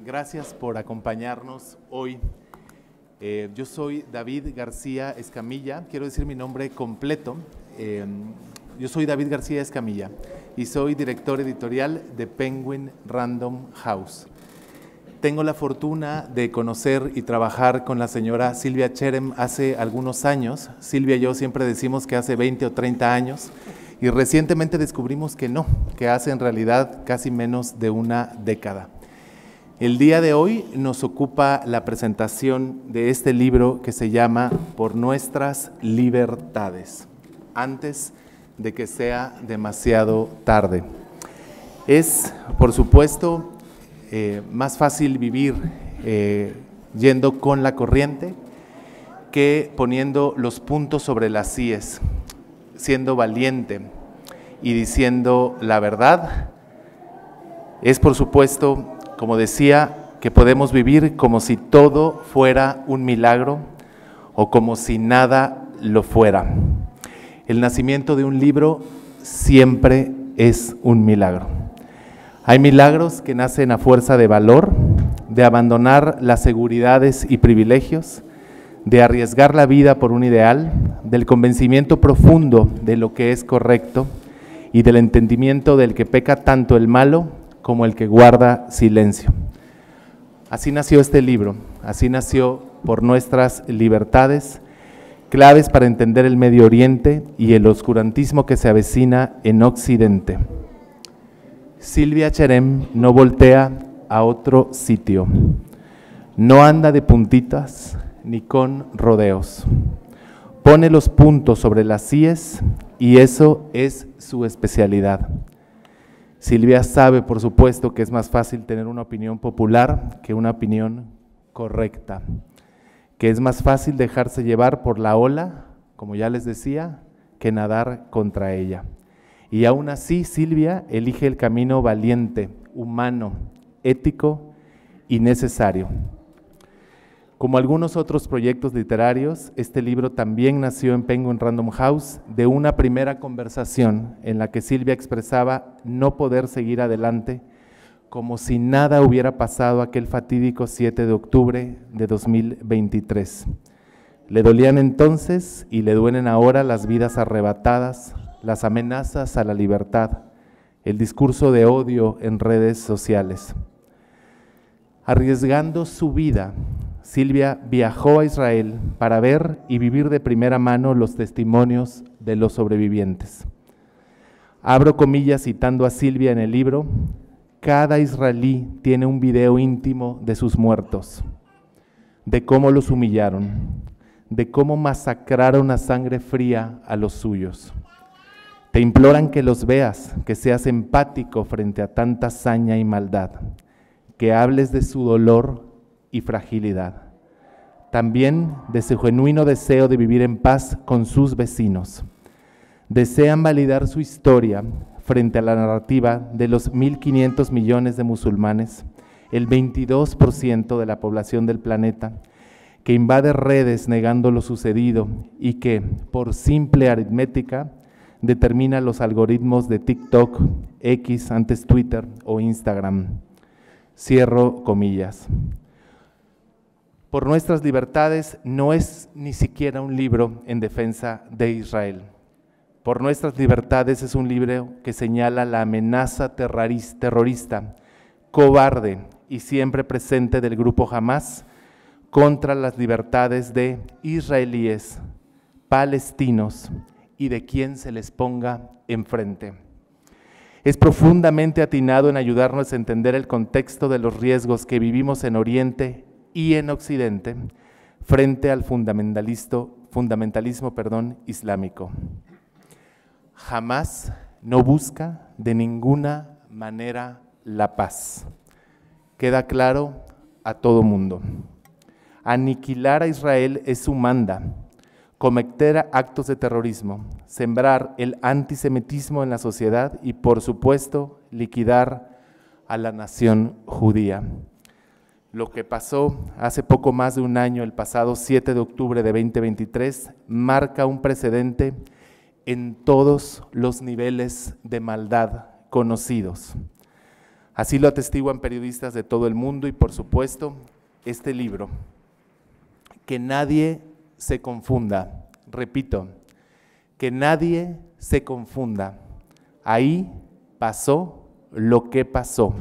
Gracias por acompañarnos hoy. Yo soy David García Escamilla, quiero decir mi nombre completo. Yo soy David García Escamilla y soy director editorial de Penguin Random House. Tengo la fortuna de conocer y trabajar con la señora Silvia Cherem hace algunos años. Silvia y yo siempre decimos que hace 20 o 30 años y recientemente descubrimos que no, que hace en realidad casi menos de una década. El día de hoy nos ocupa la presentación de este libro que se llama Por nuestras libertades, antes de que sea demasiado tarde. Es, por supuesto, más fácil vivir yendo con la corriente que poniendo los puntos sobre las íes, siendo valiente y diciendo la verdad. Es, por supuesto, como decía, que podemos vivir como si todo fuera un milagro o como si nada lo fuera. El nacimiento de un libro siempre es un milagro. Hay milagros que nacen a fuerza de valor, de abandonar las seguridades y privilegios, de arriesgar la vida por un ideal, del convencimiento profundo de lo que es correcto y del entendimiento del que peca tanto el malo como el que guarda silencio. Así nació este libro, así nació Por nuestras libertades, claves para entender el Medio Oriente y el oscurantismo que se avecina en Occidente. Silvia Cherem no voltea a otro sitio, no anda de puntitas ni con rodeos. Pone los puntos sobre las íes y eso es su especialidad. Silvia sabe, por supuesto, que es más fácil tener una opinión popular que una opinión correcta, que es más fácil dejarse llevar por la ola, como ya les decía, que nadar contra ella. Y aún así, Silvia elige el camino valiente, humano, ético y necesario. Como algunos otros proyectos literarios, este libro también nació en Penguin Random House de una primera conversación en la que Silvia expresaba no poder seguir adelante como si nada hubiera pasado aquel fatídico 7 de octubre de 2023. Le dolían entonces y le duelen ahora las vidas arrebatadas, las amenazas a la libertad, el discurso de odio en redes sociales. Arriesgando su vida, Silvia viajó a Israel para ver y vivir de primera mano los testimonios de los sobrevivientes. Abro comillas citando a Silvia en el libro: cada israelí tiene un video íntimo de sus muertos, de cómo los humillaron, de cómo masacraron a sangre fría a los suyos. Te imploran que los veas, que seas empático frente a tanta saña y maldad, que hables de su dolor y fragilidad, también de su genuino deseo de vivir en paz con sus vecinos. Desean validar su historia frente a la narrativa de los 1.500 millones de musulmanes, el 22% de la población del planeta, que invade redes negando lo sucedido y que, por simple aritmética, determina los algoritmos de TikTok, X, antes Twitter o Instagram. Cierro comillas. Por nuestras libertades no es ni siquiera un libro en defensa de Israel. Por nuestras libertades es un libro que señala la amenaza terrorista, cobarde y siempre presente del grupo Hamás contra las libertades de israelíes, palestinos y de quien se les ponga enfrente. Es profundamente atinado en ayudarnos a entender el contexto de los riesgos que vivimos en Oriente y en Occidente frente al fundamentalismo islámico. Jamás no busca de ninguna manera la paz. Queda claro a todo mundo. Aniquilar a Israel es su manda, cometer actos de terrorismo, sembrar el antisemitismo en la sociedad y, por supuesto, liquidar a la nación judía. Lo que pasó hace poco más de un año, el pasado 7 de octubre de 2023, marca un precedente en todos los niveles de maldad conocidos. Así lo atestiguan periodistas de todo el mundo y, por supuesto, este libro. Que nadie se confunda, repito, que nadie se confunda. Ahí pasó lo que pasó.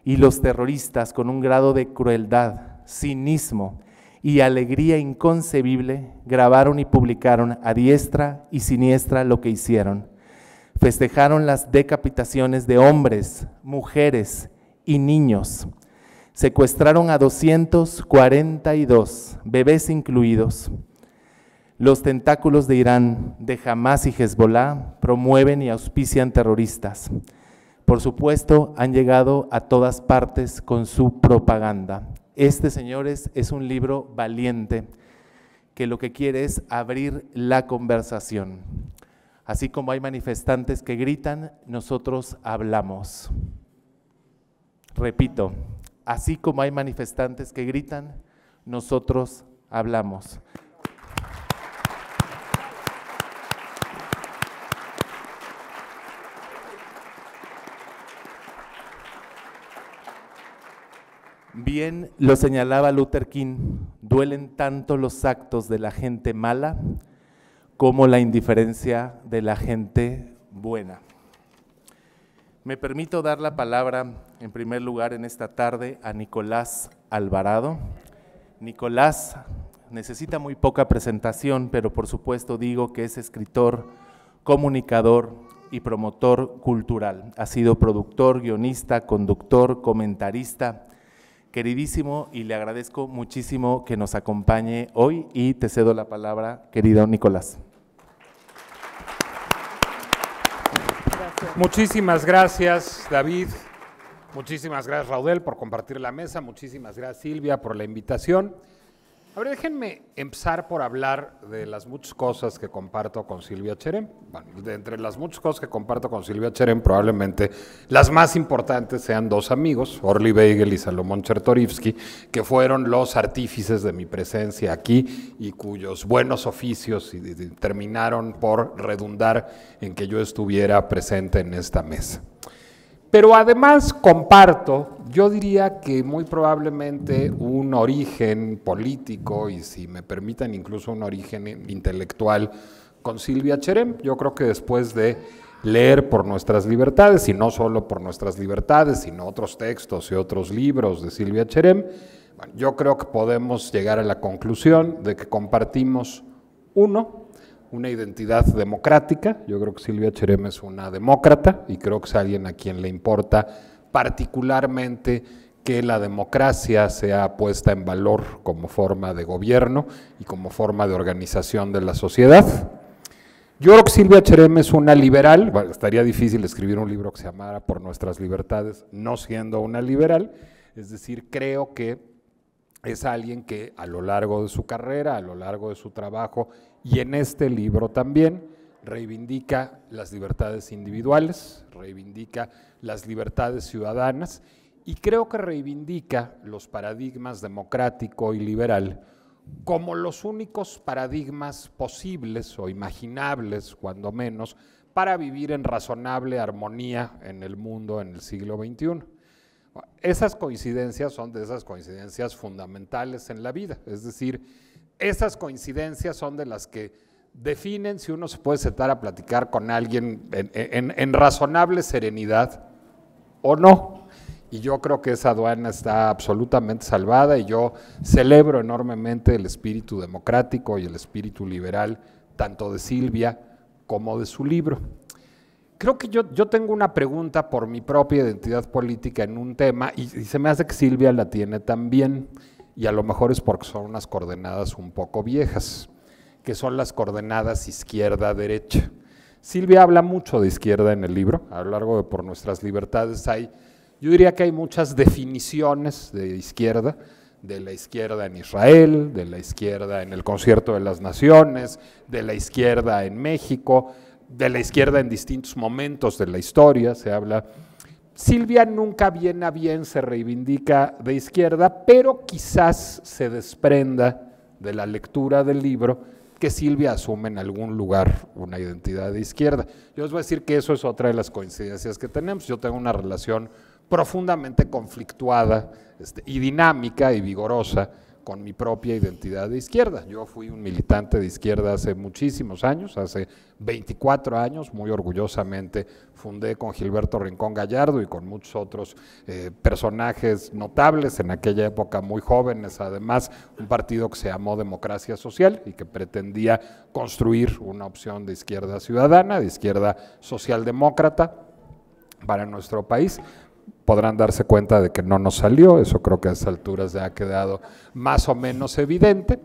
Y los terroristas, con un grado de crueldad, cinismo y alegría inconcebible, grabaron y publicaron a diestra y siniestra lo que hicieron. Festejaron las decapitaciones de hombres, mujeres y niños. Secuestraron a 242, bebés incluidos. Los tentáculos de Irán, de Hamás y Hezbolá promueven y auspician terroristas. Por supuesto, han llegado a todas partes con su propaganda. Este, señores, es un libro valiente que lo que quiere es abrir la conversación. Así como hay manifestantes que gritan, nosotros hablamos. Repito, así como hay manifestantes que gritan, nosotros hablamos. Bien lo señalaba Luther King, duelen tanto los actos de la gente mala como la indiferencia de la gente buena. Me permito dar la palabra en primer lugar en esta tarde a Nicolás Alvarado. Nicolás necesita muy poca presentación, pero por supuesto digo que es escritor, comunicador y promotor cultural. Ha sido productor, guionista, conductor, comentarista, queridísimo, y le agradezco muchísimo que nos acompañe hoy y te cedo la palabra, querido Nicolás. Gracias. Muchísimas gracias, David. Muchísimas gracias, Raudel, por compartir la mesa. Muchísimas gracias, Silvia, por la invitación. A ver, déjenme empezar por hablar de las muchas cosas que comparto con Silvia Cherem. Bueno, de entre las muchas cosas que comparto con Silvia Cherem, probablemente las más importantes sean dos amigos, Orly Weigel y Salomón Chertorivsky, que fueron los artífices de mi presencia aquí y cuyos buenos oficios terminaron por redundar en que yo estuviera presente en esta mesa. Pero además comparto, yo diría que muy probablemente un origen político y, si me permiten, incluso un origen intelectual con Silvia Cherem. Yo creo que después de leer Por Nuestras Libertades, y no solo Por Nuestras Libertades, sino otros textos y otros libros de Silvia Cherem, bueno, yo creo que podemos llegar a la conclusión de que compartimos una identidad democrática. Yo creo que Silvia Cherem es una demócrata y creo que es alguien a quien le importa particularmente que la democracia sea puesta en valor como forma de gobierno y como forma de organización de la sociedad. Yo creo que Silvia Cherem es una liberal. Bueno, estaría difícil escribir un libro que se llamara Por Nuestras Libertades no siendo una liberal, es decir, creo que es alguien que a lo largo de su carrera, a lo largo de su trabajo y en este libro también reivindica las libertades individuales, reivindica las libertades ciudadanas y creo que reivindica los paradigmas democrático y liberal como los únicos paradigmas posibles o imaginables, cuando menos, para vivir en razonable armonía en el mundo en el siglo XXI. Esas coincidencias son de esas coincidencias fundamentales en la vida, es decir, esas coincidencias son de las que definen si uno se puede sentar a platicar con alguien en razonable serenidad o no. Y yo creo que esa aduana está absolutamente salvada y yo celebro enormemente el espíritu democrático y el espíritu liberal, tanto de Silvia como de su libro. Creo que yo tengo una pregunta por mi propia identidad política en un tema y se me hace que Silvia la tiene también, y a lo mejor es porque son unas coordenadas un poco viejas, que son las coordenadas izquierda-derecha. Silvia habla mucho de izquierda en el libro, a lo largo de Por Nuestras Libertades yo diría que hay muchas definiciones de izquierda, de la izquierda en Israel, de la izquierda en el Concierto de las Naciones, de la izquierda en México, de la izquierda en distintos momentos de la historia, se habla. Silvia nunca bien a bien se reivindica de izquierda, pero quizás se desprenda de la lectura del libro que Silvia asume en algún lugar una identidad de izquierda. Yo os voy a decir que eso es otra de las coincidencias que tenemos. Yo tengo una relación profundamente conflictuada y dinámica y vigorosa con mi propia identidad de izquierda. Yo fui un militante de izquierda hace muchísimos años, hace 24 años, muy orgullosamente fundé con Gilberto Rincón Gallardo y con muchos otros personajes notables, en aquella época muy jóvenes, además, un partido que se llamó Democracia Social y que pretendía construir una opción de izquierda ciudadana, de izquierda socialdemócrata para nuestro país. Podrán darse cuenta de que no nos salió, eso creo que a estas alturas ya ha quedado más o menos evidente.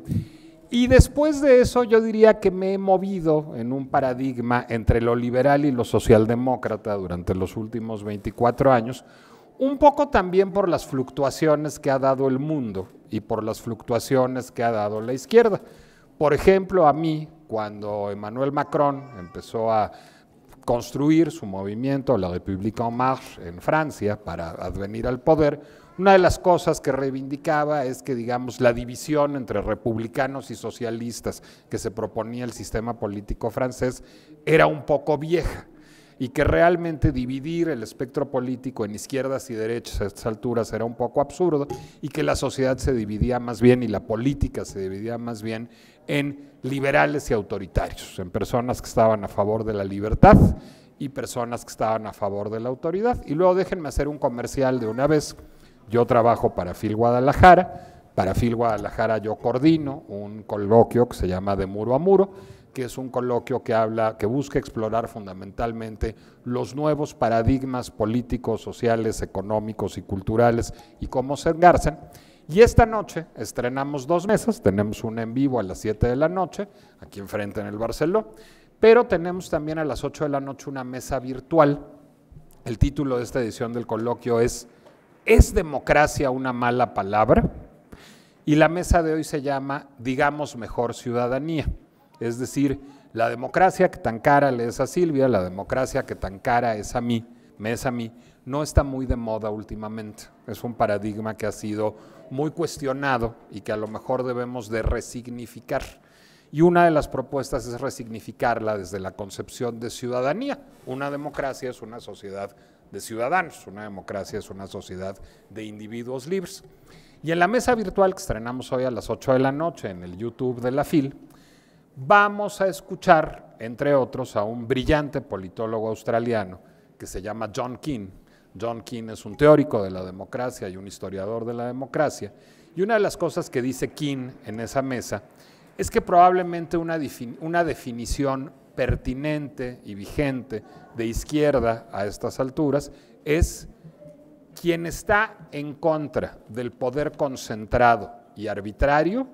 Y después de eso yo diría que me he movido en un paradigma entre lo liberal y lo socialdemócrata durante los últimos 24 años, un poco también por las fluctuaciones que ha dado el mundo y por las fluctuaciones que ha dado la izquierda. Por ejemplo, a mí, cuando Emmanuel Macron empezó a construir su movimiento, la République en Marche, en Francia, para advenir al poder, una de las cosas que reivindicaba es que, digamos, la división entre republicanos y socialistas que se proponía el sistema político francés era un poco vieja y que realmente dividir el espectro político en izquierdas y derechas a estas alturas era un poco absurdo y que la sociedad se dividía más bien y la política se dividía más bien en liberales y autoritarios, en personas que estaban a favor de la libertad y personas que estaban a favor de la autoridad. Y luego déjenme hacer un comercial de una vez. Yo trabajo para Fil Guadalajara. Para Fil Guadalajara yo coordino un coloquio que se llama De Muro a Muro, que es un coloquio que busca explorar fundamentalmente los nuevos paradigmas políticos, sociales, económicos y culturales y cómo se engarzan. Y esta noche estrenamos 2 mesas, tenemos una en vivo a las 7 de la noche, aquí enfrente en el Barceló, pero tenemos también a las 8 de la noche una mesa virtual. El título de esta edición del coloquio ¿Es democracia una mala palabra? Y la mesa de hoy se llama Digamos mejor ciudadanía, es decir, la democracia que tan cara le es a Silvia, la democracia que tan cara me es a mí, no está muy de moda últimamente. Es un paradigma que ha sido muy cuestionado y que a lo mejor debemos de resignificar. Y una de las propuestas es resignificarla desde la concepción de ciudadanía. Una democracia es una sociedad de ciudadanos, una democracia es una sociedad de individuos libres. Y en la mesa virtual que estrenamos hoy a las 8 de la noche en el YouTube de la FIL, vamos a escuchar, entre otros, a un brillante politólogo australiano que se llama John Keane. John Keane es un teórico de la democracia y un historiador de la democracia. Y una de las cosas que dice Keane en esa mesa es que probablemente una definición pertinente y vigente de izquierda a estas alturas es quien está en contra del poder concentrado y arbitrario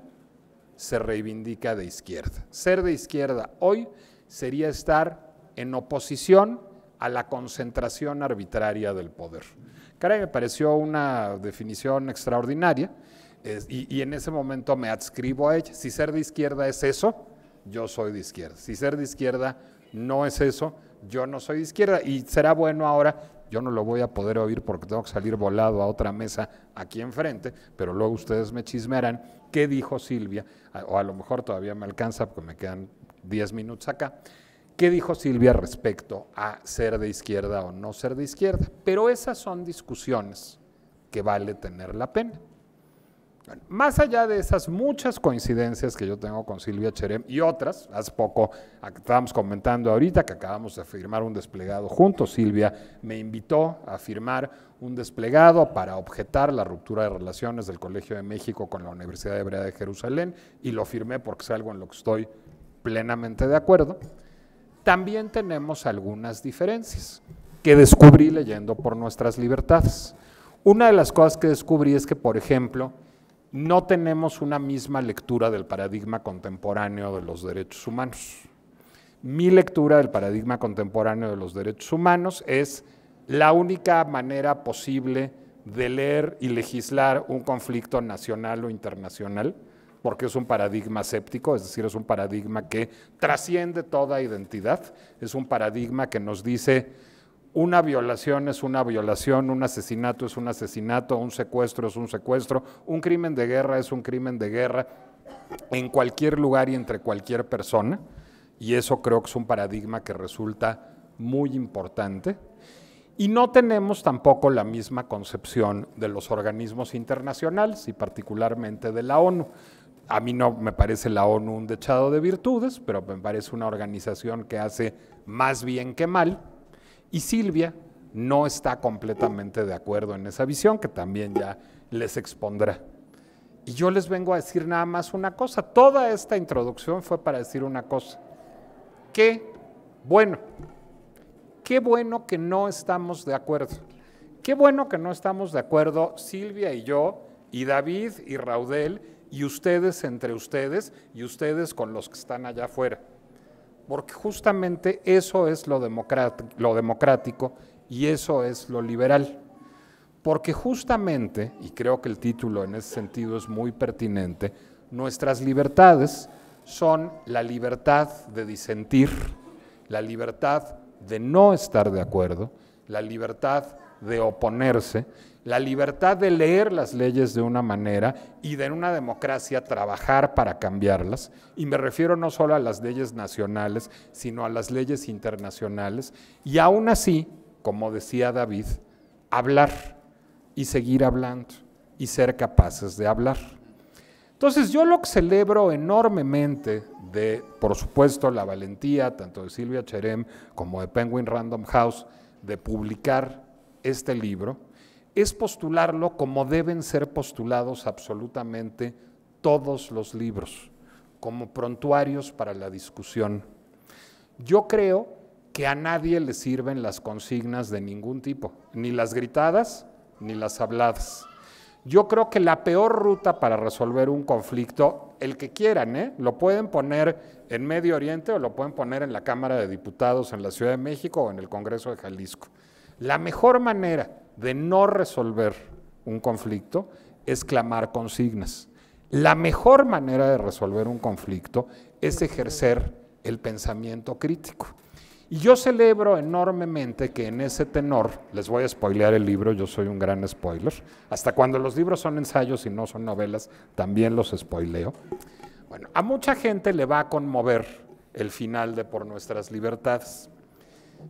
se reivindica de izquierda. Ser de izquierda hoy sería estar en oposición a la concentración arbitraria del poder. Caray, me pareció una definición extraordinaria y en ese momento me adscribo a ella. Si ser de izquierda es eso, yo soy de izquierda. Si ser de izquierda no es eso, yo no soy de izquierda. Y será bueno ahora, yo no lo voy a poder oír porque tengo que salir volado a otra mesa aquí enfrente, pero luego ustedes me chismearán qué dijo Silvia, o a lo mejor todavía me alcanza porque me quedan 10 minutos acá. ¿Qué dijo Silvia respecto a ser de izquierda o no ser de izquierda? Pero esas son discusiones que vale tener la pena. Bueno, más allá de esas muchas coincidencias que yo tengo con Silvia Cherem y otras, hace poco estábamos comentando ahorita que acabamos de firmar un desplegado juntos. Silvia me invitó a firmar un desplegado para objetar la ruptura de relaciones del Colegio de México con la Universidad Hebrea de Jerusalén y lo firmé porque es algo en lo que estoy plenamente de acuerdo. También tenemos algunas diferencias que descubrí leyendo Por Nuestras Libertades. Una de las cosas que descubrí es que, por ejemplo, no tenemos una misma lectura del paradigma contemporáneo de los derechos humanos. Mi lectura del paradigma contemporáneo de los derechos humanos es la única manera posible de leer y legislar un conflicto nacional o internacional, porque es un paradigma séptico, es decir, es un paradigma que trasciende toda identidad, es un paradigma que nos dice una violación es una violación, un asesinato es un asesinato, un secuestro es un secuestro, un crimen de guerra es un crimen de guerra en cualquier lugar y entre cualquier persona, y eso creo que es un paradigma que resulta muy importante. Y no tenemos tampoco la misma concepción de los organismos internacionales y particularmente de la ONU. A mí no me parece la ONU un dechado de virtudes, pero me parece una organización que hace más bien que mal. Y Silvia no está completamente de acuerdo en esa visión, que también ya les expondrá. Y yo les vengo a decir nada más una cosa. Toda esta introducción fue para decir una cosa. Qué bueno que no estamos de acuerdo. Qué bueno que no estamos de acuerdo Silvia y yo, y David y Raudel, y ustedes entre ustedes, y ustedes con los que están allá afuera. Porque justamente eso es lo democrático y eso es lo liberal. Porque justamente, y creo que el título en ese sentido es muy pertinente, nuestras libertades son la libertad de disentir, la libertad de no estar de acuerdo, la libertad de oponerse, la libertad de leer las leyes de una manera y de en una democracia trabajar para cambiarlas. Y me refiero no solo a las leyes nacionales, sino a las leyes internacionales. Y aún así, como decía David, hablar y seguir hablando y ser capaces de hablar. Entonces yo lo que celebro enormemente de, por supuesto, la valentía tanto de Silvia Cherem como de Penguin Random House de publicar este libro, es postularlo como deben ser postulados absolutamente todos los libros, como prontuarios para la discusión. Yo creo que a nadie le sirven las consignas de ningún tipo, ni las gritadas ni las habladas. Yo creo que la peor ruta para resolver un conflicto, el que quieran, lo pueden poner en Medio Oriente o lo pueden poner en la Cámara de Diputados en la Ciudad de México o en el Congreso de Jalisco. La mejor manera de no resolver un conflicto es clamar consignas. La mejor manera de resolver un conflicto es ejercer el pensamiento crítico. Y yo celebro enormemente que en ese tenor, les voy a spoilear el libro, yo soy un gran spoiler, hasta cuando los libros son ensayos y no son novelas, también los spoileo. Bueno, a mucha gente le va a conmover el final de Por Nuestras Libertades.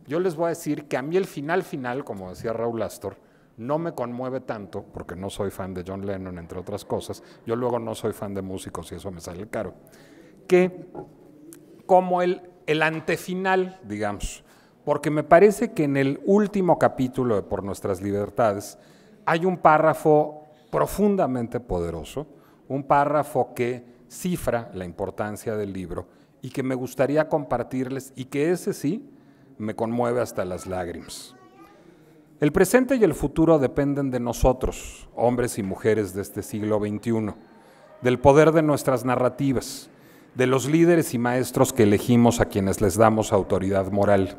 Yo les voy a decir que a mí el final, como decía Raúl Astor, no me conmueve tanto, porque no soy fan de John Lennon, entre otras cosas, yo luego no soy fan de músicos y eso me sale caro, que como el antefinal, digamos, porque me parece que en el último capítulo de Por Nuestras Libertades hay un párrafo profundamente poderoso, un párrafo que cifra la importancia del libro y que me gustaría compartirles y que ese sí me conmueve hasta las lágrimas. El presente y el futuro dependen de nosotros, hombres y mujeres de este siglo XXI, del poder de nuestras narrativas, de los líderes y maestros que elegimos a quienes les damos autoridad moral,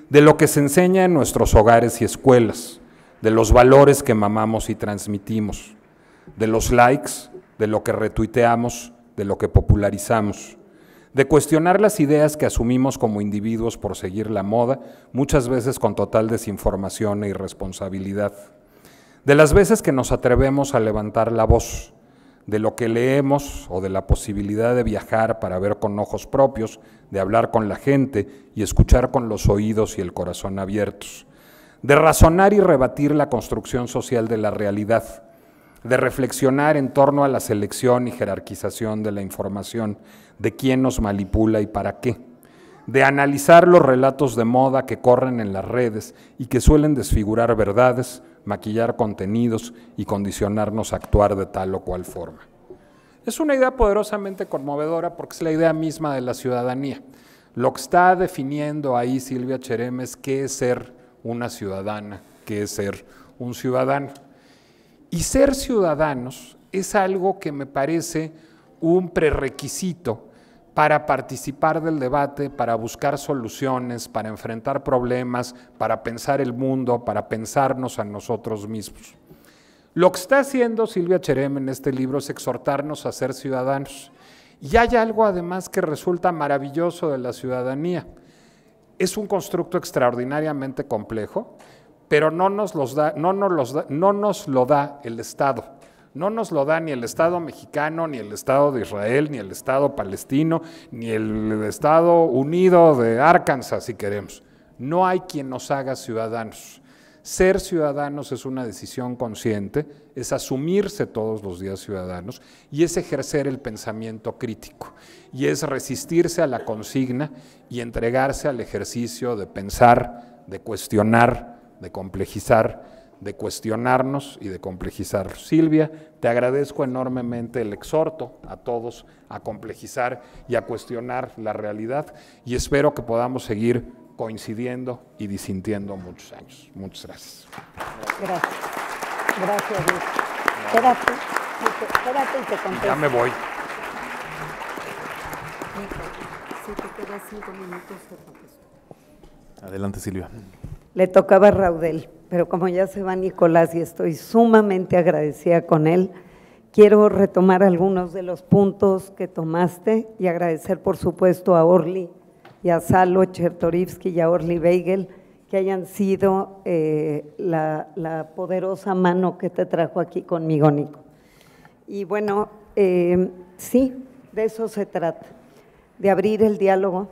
de lo que se enseña en nuestros hogares y escuelas, de los valores que mamamos y transmitimos, de los likes, de lo que retuiteamos, de lo que popularizamos, de cuestionar las ideas que asumimos como individuos por seguir la moda, muchas veces con total desinformación e irresponsabilidad, de las veces que nos atrevemos a levantar la voz, de lo que leemos o de la posibilidad de viajar para ver con ojos propios, de hablar con la gente y escuchar con los oídos y el corazón abiertos, de razonar y rebatir la construcción social de la realidad, de reflexionar en torno a la selección y jerarquización de la información, de quién nos manipula y para qué, de analizar los relatos de moda que corren en las redes y que suelen desfigurar verdades, maquillar contenidos y condicionarnos a actuar de tal o cual forma. Es una idea poderosamente conmovedora porque es la idea misma de la ciudadanía. Lo que está definiendo ahí Silvia Cherem es qué es ser una ciudadana, qué es ser un ciudadano. Y ser ciudadanos es algo que me parece un prerequisito para participar del debate, para buscar soluciones, para enfrentar problemas, para pensar el mundo, para pensarnos a nosotros mismos. Lo que está haciendo Silvia Cherem en este libro es exhortarnos a ser ciudadanos. Y hay algo además que resulta maravilloso de la ciudadanía. Es un constructo extraordinariamente complejo, pero no nos lo da el Estado. No nos lo da ni el Estado mexicano, ni el Estado de Israel, ni el Estado palestino, ni el Estado Unido de Arkansas, si queremos. No hay quien nos haga ciudadanos. Ser ciudadanos es una decisión consciente, es asumirse todos los días ciudadanos y es ejercer el pensamiento crítico y es resistirse a la consigna y entregarse al ejercicio de pensar, de cuestionar, de complejizar, de cuestionarnos y de complejizar. Silvia, te agradezco enormemente el exhorto a todos a complejizar y a cuestionar la realidad y espero que podamos seguir coincidiendo y disintiendo muchos años. Muchas gracias. Gracias. Gracias, Luis. Espérate y te contesto. Ya me voy. Si te quedas 5 minutos, te contesto. Adelante, Silvia. Le tocaba a Raudel, pero como ya se va Nicolás y estoy sumamente agradecida con él, quiero retomar algunos de los puntos que tomaste y agradecer, por supuesto, a Orly y a Salo Chertorivsky y a Orly Weigel, que hayan sido la poderosa mano que te trajo aquí conmigo, Nico. Y bueno, sí, de eso se trata, de abrir el diálogo,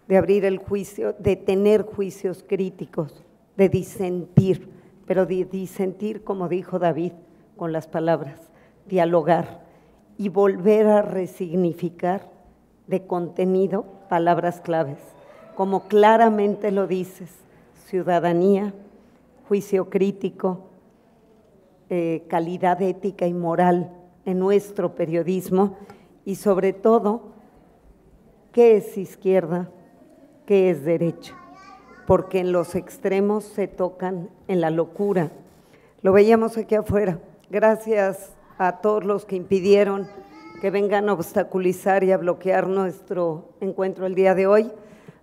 de abrir el juicio, de tener juicios críticos, de disentir, pero de disentir, como dijo David, con las palabras, dialogar y volver a resignificar de contenido palabras claves, como claramente lo dices, ciudadanía, juicio crítico, calidad ética y moral en nuestro periodismo y sobre todo, ¿qué es izquierda? ¿Qué es derecha? Porque en los extremos se tocan en la locura. Lo veíamos aquí afuera, gracias a todos los que impidieron que vengan a obstaculizar y a bloquear nuestro encuentro el día de hoy.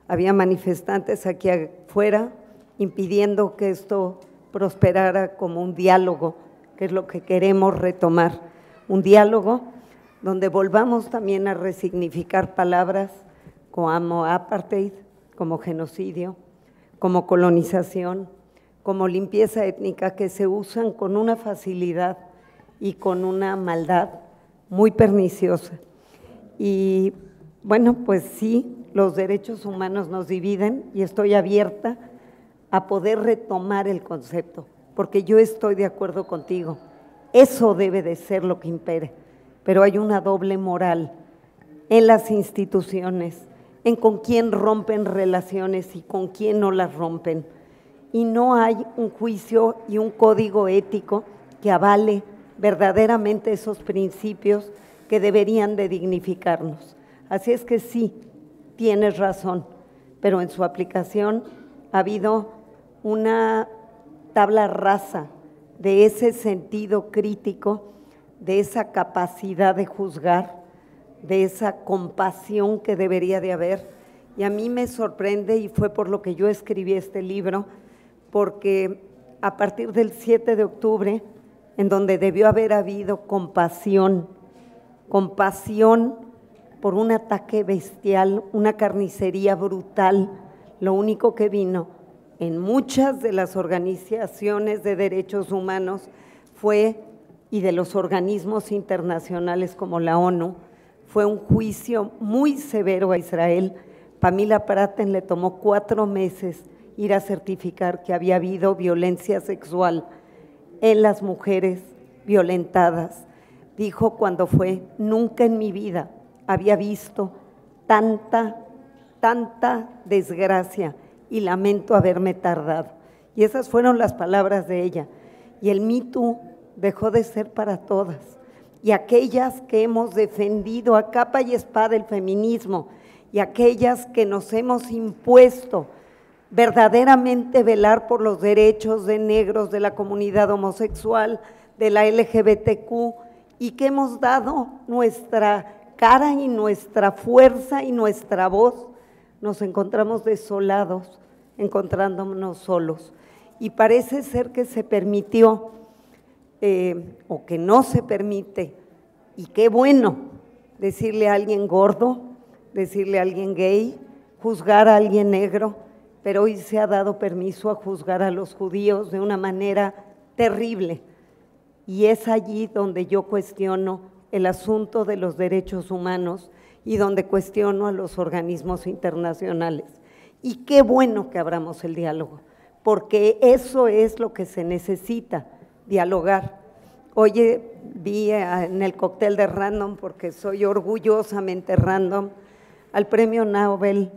Había manifestantes aquí afuera impidiendo que esto prosperara como un diálogo, que es lo que queremos retomar, un diálogo donde volvamos también a resignificar palabras como apartheid, como genocidio, como colonización, como limpieza étnica, que se usan con una facilidad y con una maldad muy perniciosa. Y bueno, pues sí, los derechos humanos nos dividen y estoy abierta a poder retomar el concepto, porque yo estoy de acuerdo contigo, eso debe de ser lo que impere, pero hay una doble moral en las instituciones, en con quién rompen relaciones y con quién no las rompen, y no hay un juicio y un código ético que avale verdaderamente esos principios que deberían de dignificarnos. Así es que sí, tienes razón, pero en su aplicación ha habido una tabla rasa de ese sentido crítico, de esa capacidad de juzgar, de esa compasión que debería de haber. Y a mí me sorprende, y fue por lo que yo escribí este libro, porque a partir del 7 de octubre, en donde debió haber habido compasión por un ataque bestial, una carnicería brutal, lo único que vino en muchas de las organizaciones de derechos humanos fue, y de los organismos internacionales como la ONU, fue un juicio muy severo a Israel. Pamela Praten le tomó 4 meses ir a certificar que había habido violencia sexual en las mujeres violentadas. Dijo cuando fue, nunca en mi vida había visto tanta desgracia y lamento haberme tardado. Y esas fueron las palabras de ella. Y el Me Too dejó de ser para todas. Y aquellas que hemos defendido a capa y espada el feminismo y aquellas que nos hemos impuesto verdaderamente velar por los derechos de negros, de la comunidad homosexual, de la LGBTQ, y que hemos dado nuestra cara y nuestra fuerza y nuestra voz, nos encontramos desolados, encontrándonos solos. Y parece ser que se permitió, o que no se permite, y qué bueno, decirle a alguien gordo, decirle a alguien gay, juzgar a alguien negro, pero hoy se ha dado permiso a juzgar a los judíos de una manera terrible. Y es allí donde yo cuestiono el asunto de los derechos humanos y donde cuestiono a los organismos internacionales. Y qué bueno que abramos el diálogo, porque eso es lo que se necesita, dialogar. Oye, vi en el cóctel de Random, porque soy orgullosamente Random, al premio Nobel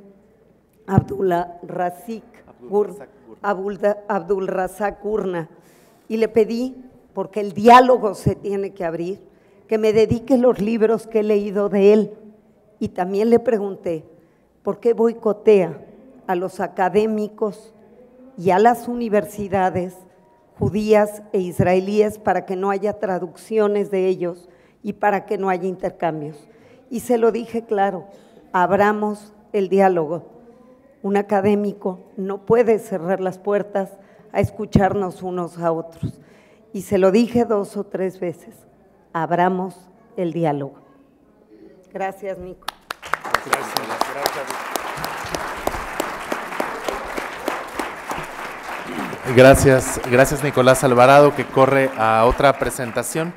Abdulrazak Gurna, y le pedí, porque el diálogo se tiene que abrir, que me dedique los libros que he leído de él. Y también le pregunté, ¿por qué boicotea a los académicos y a las universidades judías e israelíes para que no haya traducciones de ellos y para que no haya intercambios? Y se lo dije claro, abramos el diálogo. Un académico no puede cerrar las puertas a escucharnos unos a otros. Y se lo dije 2 o 3 veces, abramos el diálogo. Gracias, Nico. Gracias Nicolás Alvarado, que corre a otra presentación.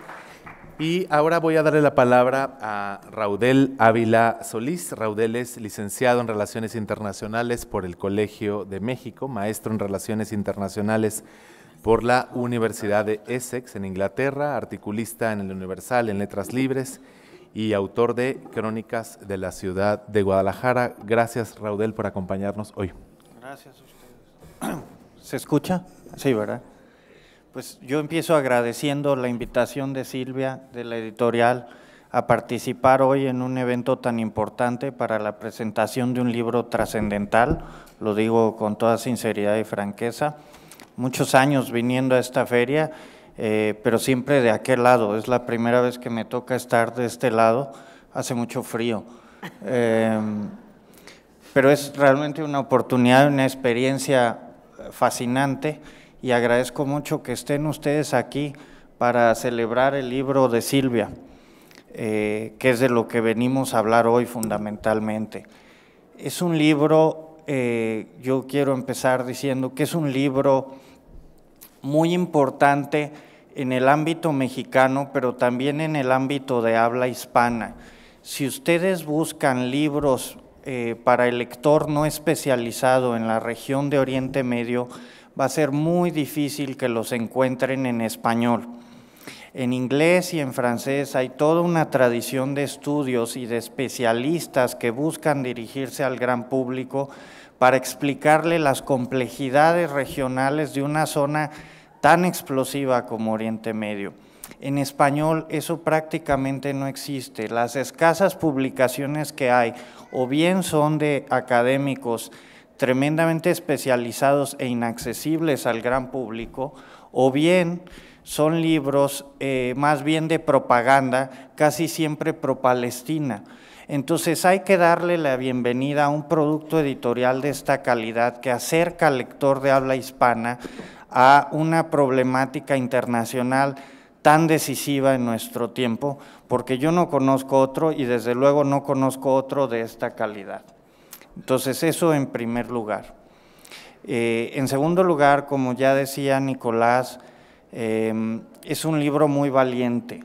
Y ahora voy a darle la palabra a Raudel Ávila Solís. Raudel es licenciado en Relaciones Internacionales por el Colegio de México, maestro en Relaciones Internacionales por la Universidad de Essex en Inglaterra, articulista en El Universal en Letras Libres y autor de Crónicas de la Ciudad de Guadalajara. Gracias, Raudel, por acompañarnos hoy. Gracias a ustedes. ¿Se escucha? Sí, ¿verdad? Pues yo empiezo agradeciendo la invitación de Silvia, de la editorial, a participar hoy en un evento tan importante para la presentación de un libro trascendental, lo digo con toda sinceridad y franqueza. Muchos años viniendo a esta feria, pero siempre de aquel lado, es la primera vez que me toca estar de este lado, hace mucho frío. Pero es realmente una oportunidad, una experiencia fascinante, y agradezco mucho que estén ustedes aquí para celebrar el libro de Silvia, que es de lo que venimos a hablar hoy fundamentalmente. Es un libro, yo quiero empezar diciendo que es un libro muy importante en el ámbito mexicano, pero también en el ámbito de habla hispana. Si ustedes buscan libros para el lector no especializado en la región de Oriente Medio, va a ser muy difícil que los encuentren en español. En inglés y en francés hay toda una tradición de estudios y de especialistas que buscan dirigirse al gran público para explicarle las complejidades regionales de una zona tan explosiva como Oriente Medio. En español eso prácticamente no existe. Las escasas publicaciones que hay o bien son de académicos tremendamente especializados e inaccesibles al gran público, o bien son libros más bien de propaganda, casi siempre pro-Palestina. Entonces hay que darle la bienvenida a un producto editorial de esta calidad que acerca al lector de habla hispana a una problemática internacional tan decisiva en nuestro tiempo, porque yo no conozco otro y desde luego no conozco otro de esta calidad. Entonces, eso en primer lugar. En segundo lugar, como ya decía Nicolás, es un libro muy valiente.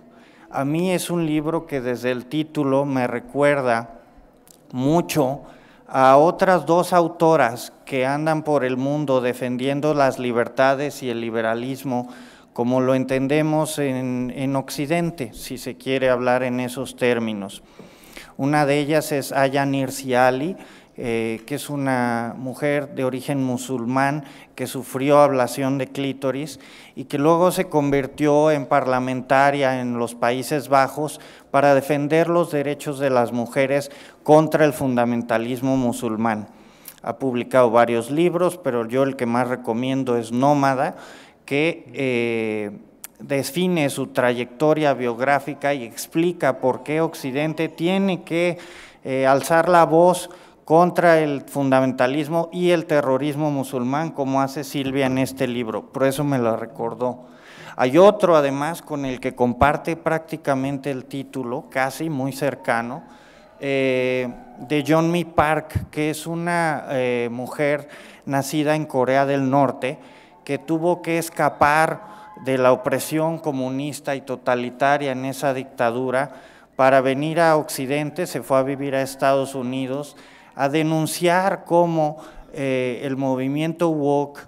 A mí es un libro que desde el título me recuerda mucho a otras 2 autoras que andan por el mundo defendiendo las libertades y el liberalismo como lo entendemos en Occidente, si se quiere hablar en esos términos. Una de ellas es Aya Nirsi Ali, que es una mujer de origen musulmán que sufrió ablación de clítoris y que luego se convirtió en parlamentaria en los Países Bajos para defender los derechos de las mujeres contra el fundamentalismo musulmán. Ha publicado varios libros, pero yo el que más recomiendo es Nómada, que define su trayectoria biográfica y explica por qué Occidente tiene que alzar la voz contra el fundamentalismo y el terrorismo musulmán, como hace Silvia en este libro, por eso me lo recordó. Hay otro además con el que comparte prácticamente el título, casi muy cercano, de Yeonmi Park, que es una mujer nacida en Corea del Norte, que tuvo que escapar de la opresión comunista y totalitaria en esa dictadura para venir a Occidente, se fue a vivir a Estados Unidos, a denunciar cómo el movimiento woke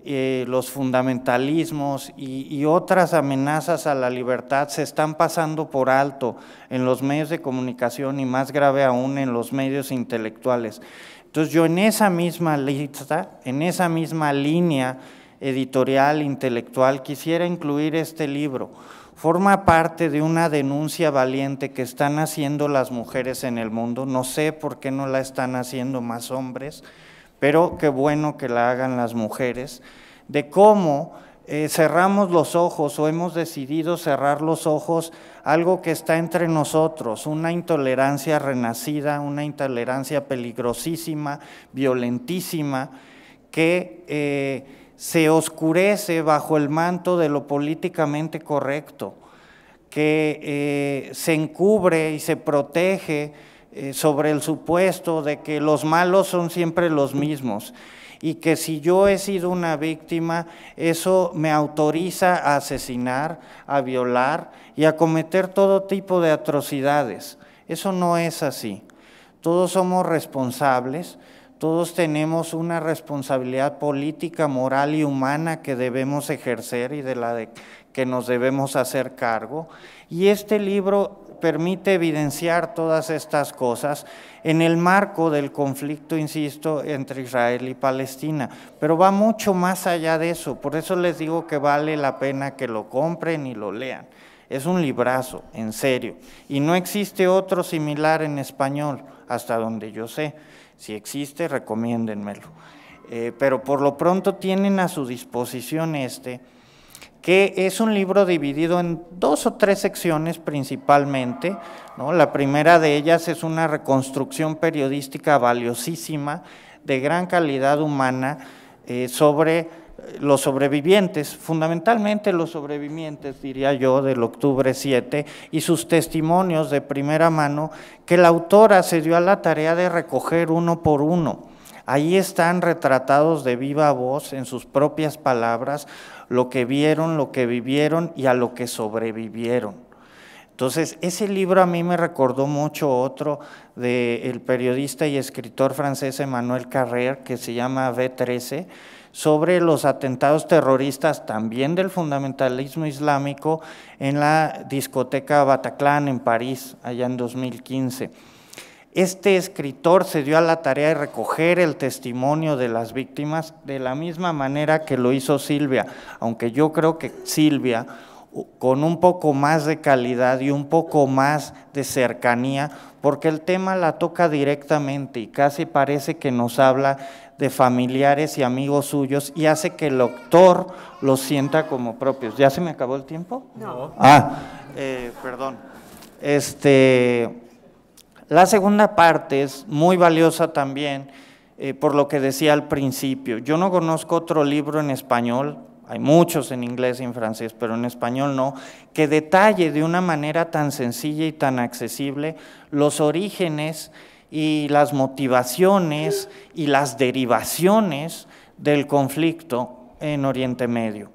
los fundamentalismos y otras amenazas a la libertad se están pasando por alto en los medios de comunicación y más grave aún en los medios intelectuales. Entonces yo en esa misma lista, en esa misma línea editorial, intelectual, quisiera incluir este libro. Forma parte de una denuncia valiente que están haciendo las mujeres en el mundo, no sé por qué no la están haciendo más hombres, pero qué bueno que la hagan las mujeres, de cómo cerramos los ojos o hemos decidido cerrar los ojos a algo que está entre nosotros, una intolerancia renacida, una intolerancia peligrosísima, violentísima, que se oscurece bajo el manto de lo políticamente correcto, que se encubre y se protege sobre el supuesto de que los malos son siempre los mismos y que si yo he sido una víctima, eso me autoriza a asesinar, a violar y a cometer todo tipo de atrocidades. Eso no es así. Todos somos responsables, todos tenemos una responsabilidad política, moral y humana que debemos ejercer y de la que nos debemos hacer cargo. Y este libro permite evidenciar todas estas cosas en el marco del conflicto, insisto, entre Israel y Palestina, pero va mucho más allá de eso, por eso les digo que vale la pena que lo compren y lo lean. Es un librazo, en serio, y no existe otro similar en español, hasta donde yo sé. Si existe, recomiéndenmelo. Pero por lo pronto tienen a su disposición que es un libro dividido en 2 o 3 secciones principalmente, ¿no? La primera de ellas es una reconstrucción periodística valiosísima, de gran calidad humana, sobre los sobrevivientes, fundamentalmente los sobrevivientes, diría yo, del Octubre 7, y sus testimonios de primera mano, que la autora se dio a la tarea de recoger uno por uno. Ahí están retratados de viva voz, en sus propias palabras, lo que vieron, lo que vivieron y a lo que sobrevivieron. Entonces, ese libro a mí me recordó mucho otro del periodista y escritor francés Emmanuel Carrère, que se llama V13, sobre los atentados terroristas también del fundamentalismo islámico en la discoteca Bataclan en París, allá en 2015. Este escritor se dio a la tarea de recoger el testimonio de las víctimas de la misma manera que lo hizo Silvia, aunque yo creo que Silvia, con un poco más de calidad y un poco más de cercanía, porque el tema la toca directamente y casi parece que nos habla de familiares y amigos suyos y hace que el autor los sienta como propios. ¿Ya se me acabó el tiempo? No. Perdón. La segunda parte es muy valiosa también, por lo que decía al principio. Yo no conozco otro libro en español, hay muchos en inglés y en francés, pero en español no, que detalle de una manera tan sencilla y tan accesible los orígenes y las motivaciones y las derivaciones del conflicto en Oriente Medio.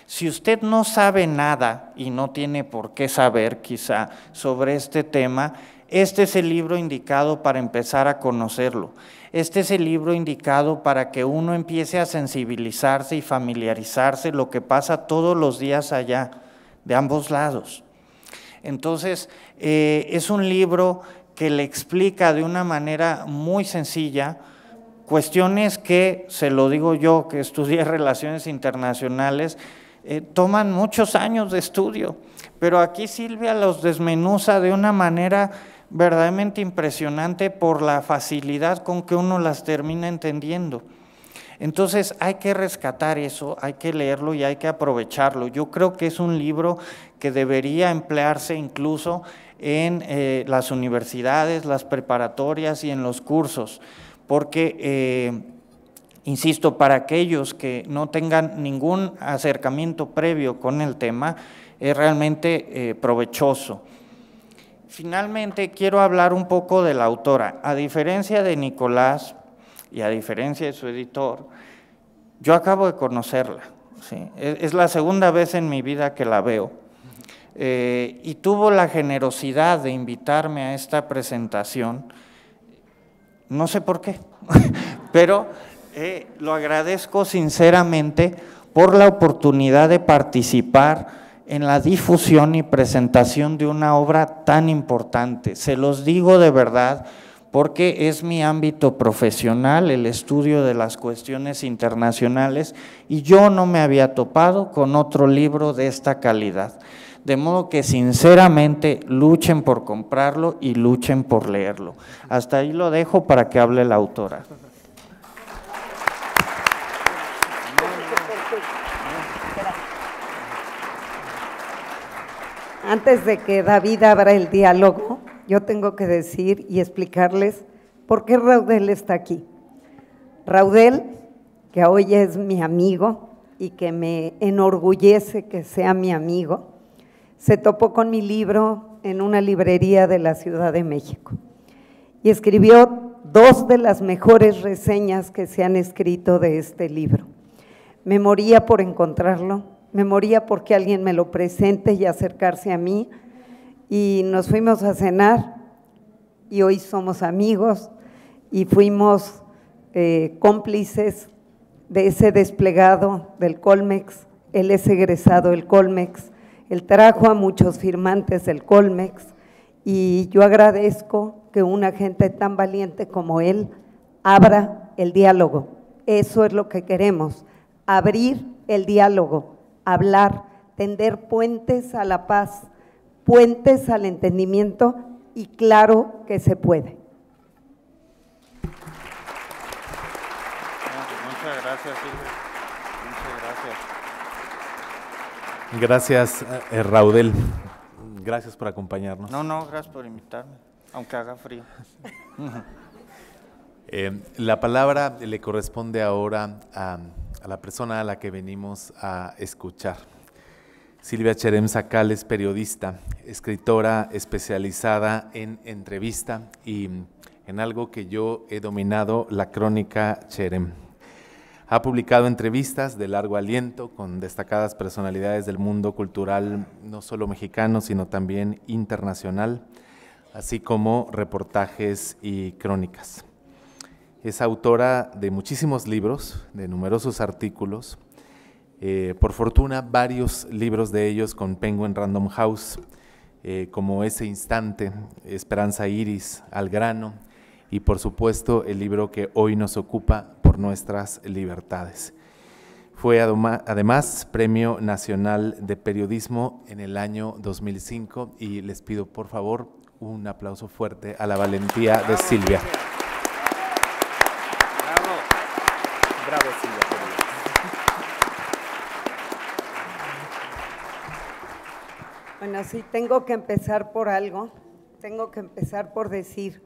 Si usted no sabe nada, y no tiene por qué saber quizá sobre este tema, este es el libro indicado para empezar a conocerlo. Este es el libro indicado para que uno empiece a sensibilizarse y familiarizarse lo que pasa todos los días allá, de ambos lados. Entonces, es un libro que le explica de una manera muy sencilla cuestiones que, se lo digo yo, que estudié Relaciones Internacionales, toman muchos años de estudio, pero aquí Silvia los desmenuza de una manera verdaderamente impresionante por la facilidad con que uno las termina entendiendo. Entonces hay que rescatar eso, hay que leerlo y hay que aprovecharlo. Yo creo que es un libro que debería emplearse incluso en las universidades, las preparatorias y en los cursos, porque, insisto, para aquellos que no tengan ningún acercamiento previo con el tema, es realmente provechoso. Finalmente, quiero hablar un poco de la autora. A diferencia de Nicolás y a diferencia de su editor, yo acabo de conocerla, ¿sí? Es la segunda vez en mi vida que la veo, y tuvo la generosidad de invitarme a esta presentación, no sé por qué, pero Lo agradezco sinceramente por la oportunidad de participar en la difusión y presentación de una obra tan importante. Se los digo de verdad porque es mi ámbito profesional, el estudio de las cuestiones internacionales, y yo no me había topado con otro libro de esta calidad. De modo que sinceramente luchen por comprarlo y luchen por leerlo. Hasta ahí lo dejo para que hable la autora. Antes de que David abra el diálogo, yo tengo que decir y explicarles por qué Raudel está aquí. Raudel, que hoy es mi amigo y que me enorgullece que sea mi amigo, se topó con mi libro en una librería de la Ciudad de México y escribió 2 de las mejores reseñas que se han escrito de este libro. Me moría por encontrarlo, me moría porque alguien me lo presente y acercarse a mí, y nos fuimos a cenar y hoy somos amigos y fuimos cómplices de ese desplegado del Colmex. Él es egresado del Colmex, él trajo a muchos firmantes del Colmex y yo agradezco que una gente tan valiente como él abra el diálogo. Eso es lo que queremos, abrir el diálogo, hablar, tender puentes a la paz, puentes al entendimiento, y claro que se puede. Muchas gracias, Silvia. Muchas Gracias, gracias. Raudel. Gracias por acompañarnos. No, gracias por invitarme, aunque haga frío. La palabra le corresponde ahora a la persona a la que venimos a escuchar. Silvia Cherem Sacal es periodista, escritora especializada en entrevista y en algo que yo he dominado, la crónica Cherem. Ha publicado entrevistas de largo aliento con destacadas personalidades del mundo cultural, no solo mexicano, sino también internacional, así como reportajes y crónicas. Es autora de muchísimos libros, de numerosos artículos, por fortuna varios libros de ellos con Penguin Random House, como Ese Instante, Esperanza Iris, Al Grano, y por supuesto el libro que hoy nos ocupa, Por Nuestras Libertades. Fue además Premio Nacional de Periodismo en el año 2005 y les pido por favor un aplauso fuerte a la valentía de Silvia. Bravo Silvia. Bueno, sí, tengo que empezar por algo, tengo que empezar por decir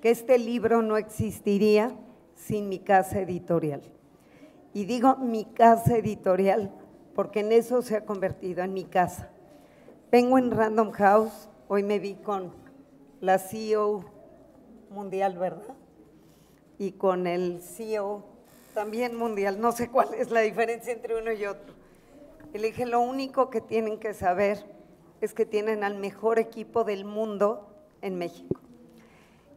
que este libro no existiría sin mi casa editorial. Y digo mi casa editorial porque en eso se ha convertido, en mi casa. Penguin Random House, hoy me vi con la CEO mundial, ¿verdad? Y con el CEO también mundial, no sé cuál es la diferencia entre uno y otro. Y le dije, lo único que tienen que saber es que tienen al mejor equipo del mundo en México.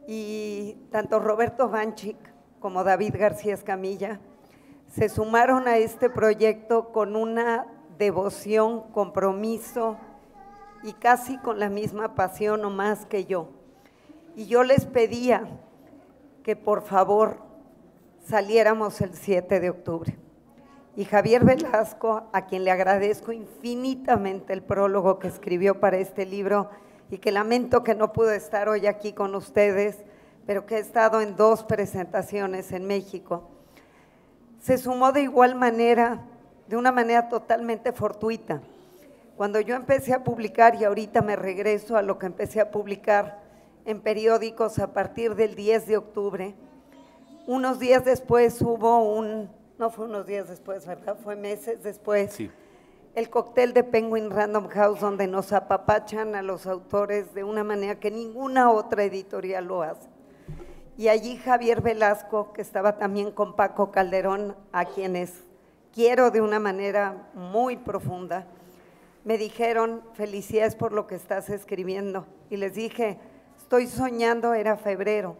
Y tanto Roberto Banchik como David García Escamilla se sumaron a este proyecto con una devoción, compromiso y casi con la misma pasión o más que yo. Y yo les pedía que por favor saliéramos el 7 de octubre. Y Javier Velasco, a quien le agradezco infinitamente el prólogo que escribió para este libro y que lamento que no pudo estar hoy aquí con ustedes, pero que ha estado en 2 presentaciones en México, se sumó de igual manera, de una manera totalmente fortuita. Cuando yo empecé a publicar, y ahorita me regreso a lo que empecé a publicar en periódicos a partir del 10 de octubre, unos días después hubo no fue unos días después, ¿verdad? Fue meses después, Sí. El cóctel de Penguin Random House, donde nos apapachan a los autores de una manera que ninguna otra editorial lo hace. Y allí Javier Velasco, que estaba también con Paco Calderón, a quienes quiero de una manera muy profunda, me dijeron, felicidades por lo que estás escribiendo. Y les dije, estoy soñando, era febrero,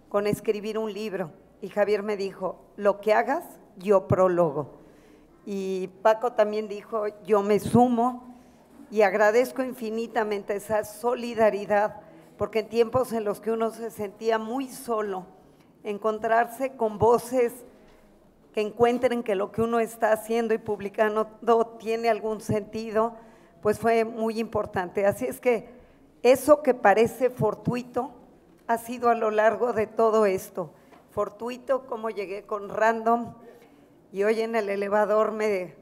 con escribir un libro. y Javier me dijo, lo que hagas, yo prólogo. Y Paco también dijo, yo me sumo, y agradezco infinitamente esa solidaridad, porque en tiempos en los que uno se sentía muy solo, encontrarse con voces que encuentren que lo que uno está haciendo y publicando tiene algún sentido, pues fue muy importante. Así es que eso que parece fortuito ha sido a lo largo de todo esto. Fortuito como llegué con Random y hoy en el elevador me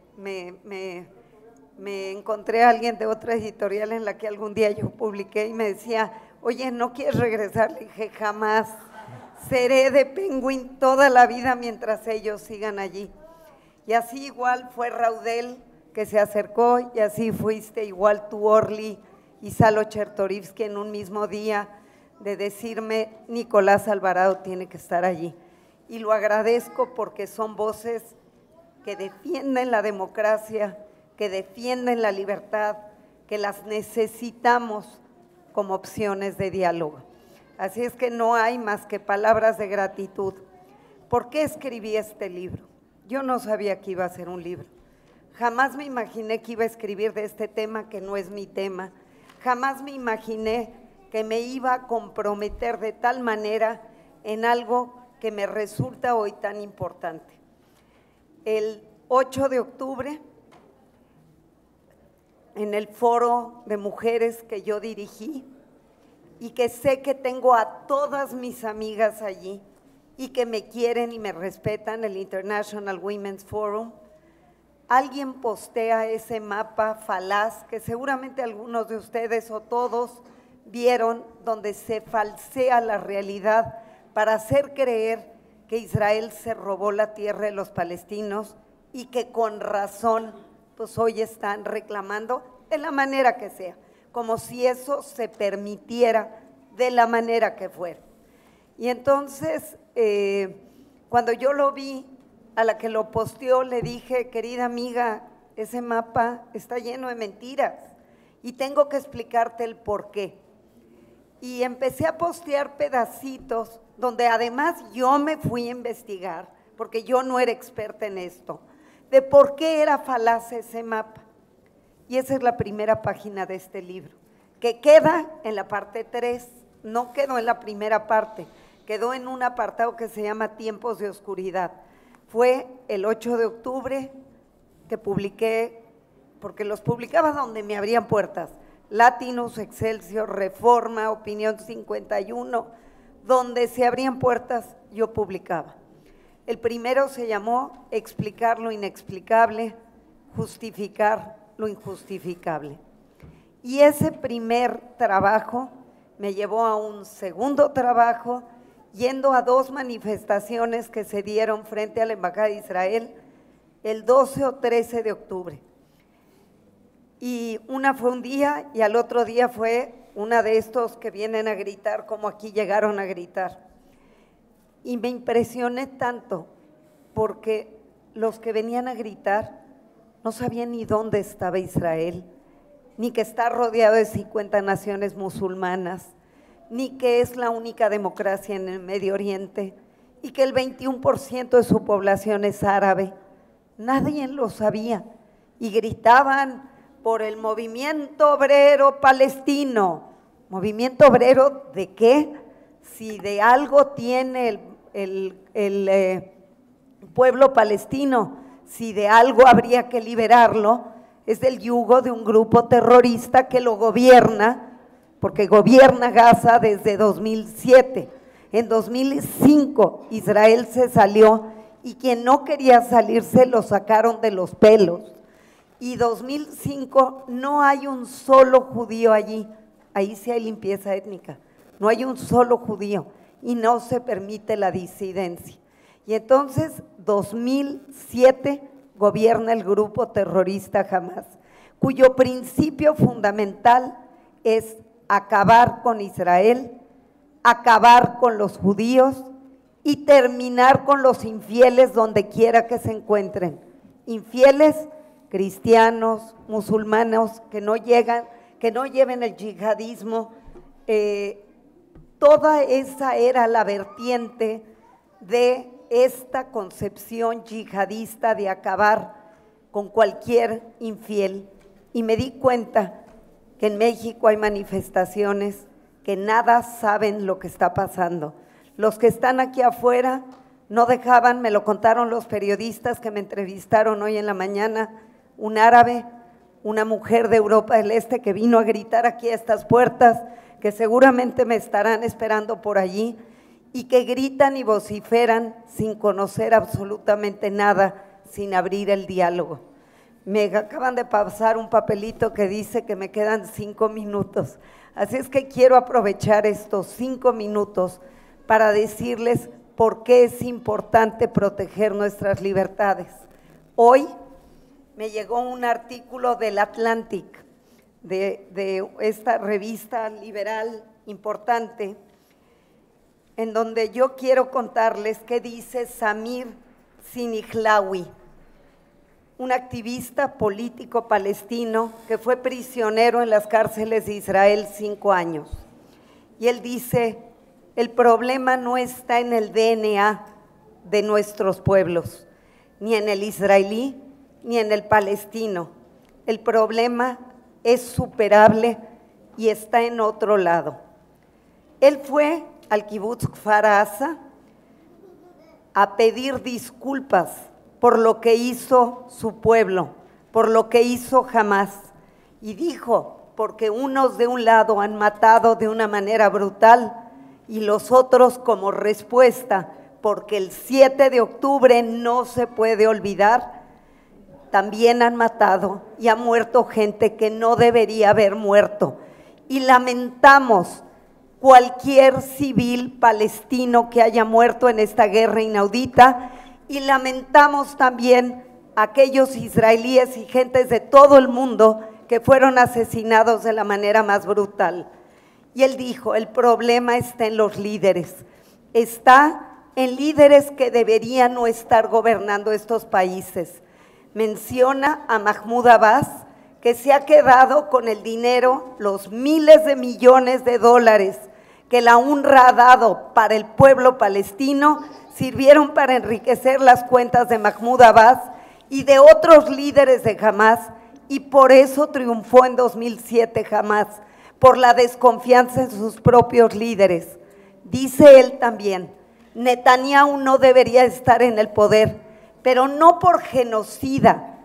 encontré a alguien de otra editorial en la que algún día yo publiqué y me decía, oye, ¿no quieres regresar? Le dije, jamás. Seré de Penguin toda la vida mientras ellos sigan allí. Y así igual fue Raudel que se acercó y así fuiste igual tú, Orly y Salo Chertorivsky en un mismo día de decirme Nicolás Alvarado tiene que estar allí. Y lo agradezco porque son voces que defienden la democracia, que defienden la libertad, que las necesitamos como opciones de diálogo. Así es que no hay más que palabras de gratitud. ¿Por qué escribí este libro? Yo no sabía que iba a ser un libro. Jamás me imaginé que iba a escribir de este tema que no es mi tema. Jamás me imaginé que me iba a comprometer de tal manera en algo que me resulta hoy tan importante. El 8 de octubre, en el foro de mujeres que yo dirigí, y que sé que tengo a todas mis amigas allí y que me quieren y me respetan, el International Women's Forum, alguien postea ese mapa falaz que seguramente algunos de ustedes o todos vieron, donde se falsea la realidad para hacer creer que Israel se robó la tierra de los palestinos y que con razón pues hoy están reclamando de la manera que sea, como si eso se permitiera de la manera que fuera. Y entonces, cuando yo lo vi, a la que lo posteó, le dije, querida amiga, ese mapa está lleno de mentiras y tengo que explicarte el por qué. Y empecé a postear pedacitos donde además yo me fui a investigar, porque yo no era experta en esto, de por qué era falaz ese mapa. Y esa es la primera página de este libro, que queda en la parte 3, no quedó en la primera parte, quedó en un apartado que se llama Tiempos de Oscuridad. Fue el 8 de octubre que publiqué, porque los publicaba donde me abrían puertas, Latinus, Excelsior, Reforma, Opinión 51, donde se abrían puertas yo publicaba. El primero se llamó Explicar lo inexplicable, justificar lo injustificable. Y ese primer trabajo me llevó a un segundo trabajo, yendo a 2 manifestaciones que se dieron frente a la Embajada de Israel el 12 o 13 de octubre. Y una fue un día y al otro día fue una de estos que vienen a gritar como aquí llegaron a gritar. Y me impresioné tanto porque los que venían a gritar no sabían ni dónde estaba Israel, ni que está rodeado de 50 naciones musulmanas, ni que es la única democracia en el Medio Oriente y que el 21% de su población es árabe. Nadie lo sabía y gritaban por el movimiento obrero palestino. ¿Movimiento obrero de qué? Si de algo tiene el pueblo palestino, si de algo habría que liberarlo, es del yugo de un grupo terrorista que lo gobierna, porque gobierna Gaza desde 2007. En 2005 Israel se salió y quien no quería salirse lo sacaron de los pelos. Y 2005 no hay un solo judío allí, ahí sí hay limpieza étnica, no hay un solo judío y no se permite la disidencia. Y entonces 2007 gobierna el grupo terrorista Hamas, cuyo principio fundamental es acabar con Israel, acabar con los judíos y terminar con los infieles donde quiera que se encuentren. Infieles, cristianos, musulmanos, que no lleven el yihadismo. Toda esa era la vertiente de esta concepción yihadista de acabar con cualquier infiel, y me di cuenta que en México hay manifestaciones que nada saben lo que está pasando. Los que están aquí afuera no dejaban, me lo contaron los periodistas que me entrevistaron hoy en la mañana, un árabe, una mujer de Europa del Este que vino a gritar aquí a estas puertas, que seguramente me estarán esperando por allí, y que gritan y vociferan sin conocer absolutamente nada, sin abrir el diálogo. Me acaban de pasar un papelito que dice que me quedan 5 minutos, así es que quiero aprovechar estos 5 minutos para decirles por qué es importante proteger nuestras libertades. Hoy me llegó un artículo del Atlantic, de esta revista liberal importante, en donde yo quiero contarles qué dice Samir Sinihlawi, un activista político palestino que fue prisionero en las cárceles de Israel 5 años. Y él dice, el problema no está en el DNA de nuestros pueblos, ni en el israelí, ni en el palestino. El problema es superable y está en otro lado. Él fue al kibutz Kfar Aza a pedir disculpas por lo que hizo su pueblo, por lo que hizo Hamás, y dijo, porque unos de un lado han matado de una manera brutal y los otros como respuesta, porque el 7 de octubre no se puede olvidar, también han matado y ha muerto gente que no debería haber muerto, y lamentamos cualquier civil palestino que haya muerto en esta guerra inaudita, y lamentamos también a aquellos israelíes y gentes de todo el mundo que fueron asesinados de la manera más brutal. Y él dijo, el problema está en los líderes, está en líderes que deberían no estar gobernando estos países. Menciona a Mahmoud Abbas, que se ha quedado con el dinero, los miles de millones de dólares que la UNRWA ha dado para el pueblo palestino, sirvieron para enriquecer las cuentas de Mahmoud Abbas y de otros líderes de Hamás, y por eso triunfó en 2007 Hamás, por la desconfianza en sus propios líderes. Dice él también, Netanyahu no debería estar en el poder, pero no por genocida,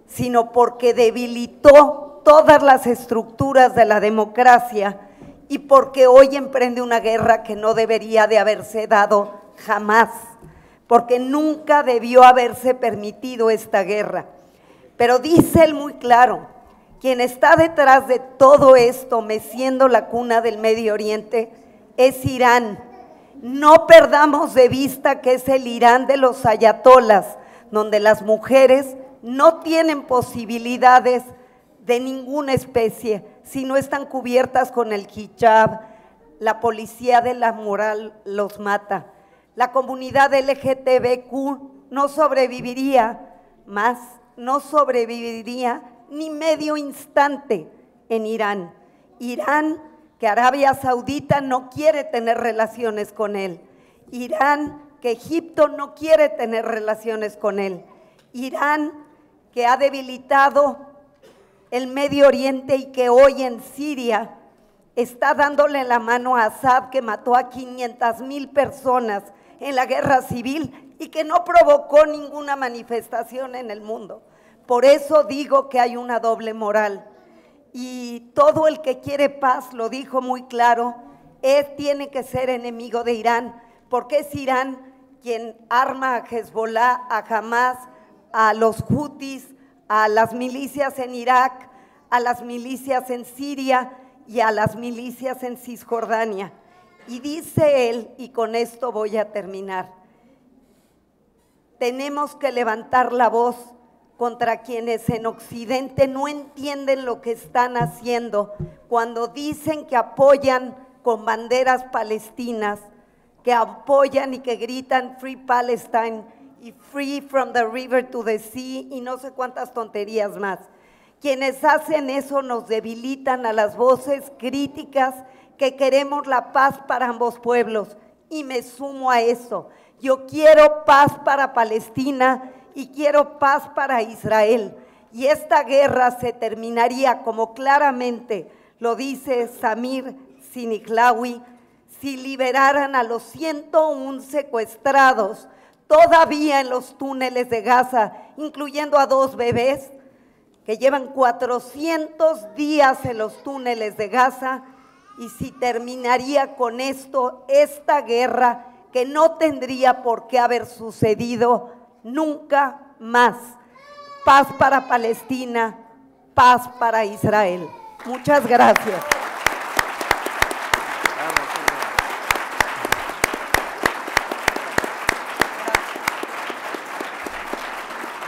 sino porque debilitó todas las estructuras de la democracia y porque hoy emprende una guerra que no debería de haberse dado jamás, porque nunca debió haberse permitido esta guerra. Pero dice él muy claro, quien está detrás de todo esto, meciendo la cuna del Medio Oriente, es Irán. No perdamos de vista que es el Irán de los ayatolas, donde las mujeres no tienen posibilidades de ninguna especie, si no están cubiertas con el hijab, la policía de la moral los mata. La comunidad LGTBQ no sobreviviría más, no sobreviviría ni medio instante en Irán. Irán, que Arabia Saudita no quiere tener relaciones con él. Irán, que Egipto no quiere tener relaciones con él. Irán, que ha debilitado el Medio Oriente y que hoy en Siria está dándole la mano a Assad, que mató a 500,000 personas en la guerra civil y que no provocó ninguna manifestación en el mundo. Por eso digo que hay una doble moral. Y todo el que quiere paz, lo dijo muy claro, tiene que ser enemigo de Irán, porque es Irán quien arma a Hezbollah, a Hamás, a los Houthis, a las milicias en Irak, a las milicias en Siria y a las milicias en Cisjordania. Y dice él, y con esto voy a terminar, tenemos que levantar la voz contra quienes en Occidente no entienden lo que están haciendo cuando dicen que apoyan con banderas palestinas, que apoyan y que gritan Free Palestine y Free from the river to the sea y no sé cuántas tonterías más. Quienes hacen eso nos debilitan a las voces críticas que queremos la paz para ambos pueblos, y me sumo a eso. Yo quiero paz para Palestina y quiero paz para Israel. Y esta guerra se terminaría, como claramente lo dice Samir Siniklawi, si liberaran a los 101 secuestrados todavía en los túneles de Gaza, incluyendo a 2 bebés que llevan 400 días en los túneles de Gaza, y si terminaría con esto esta guerra que no tendría por qué haber sucedido nunca más. Paz para Palestina, paz para Israel. Muchas gracias.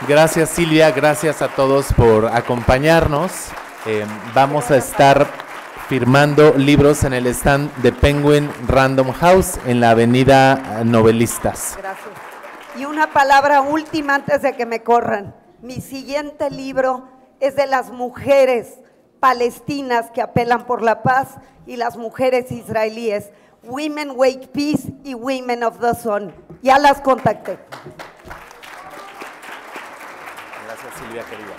Gracias Silvia, gracias a todos por acompañarnos. Vamos a estar firmando libros en el stand de Penguin Random House en la avenida Novelistas. Gracias. Y una palabra última antes de que me corran. Mi siguiente libro es de las mujeres palestinas que apelan por la paz y las mujeres israelíes. Women Wake Peace y Women of the Sun. Ya las contacté. Gracias Silvia, querida.